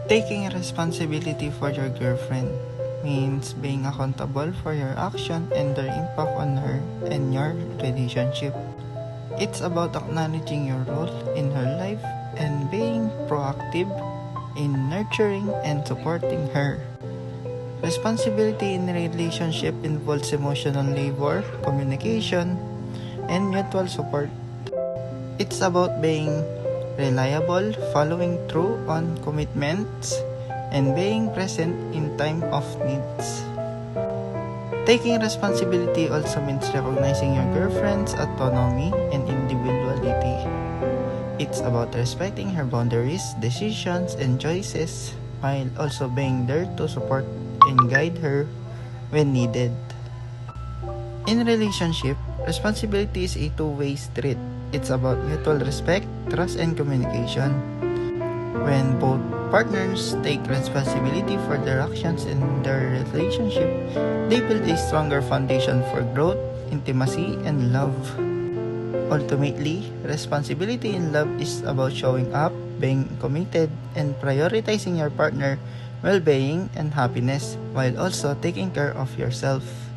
Taking responsibility for your girlfriend means being accountable for your action and their impact on her and your relationship. It's about acknowledging your role in her life and being proactive in nurturing and supporting her. Responsibility in a relationship involves emotional labor, communication, and mutual support. It's about being reliable, following through on commitments, and being present in time of needs. Taking responsibility also means recognizing your girlfriend's autonomy and individuality. It's about respecting her boundaries, decisions, and choices, while also being there to support and guide her when needed. In relationship, responsibility is a two-way street. It's about mutual respect, trust, and communication. When both partners take responsibility for their actions in their relationship, they build a stronger foundation for growth, intimacy, and love. Ultimately, responsibility in love is about showing up, being committed, and prioritizing your partner's well-being and happiness while also taking care of yourself.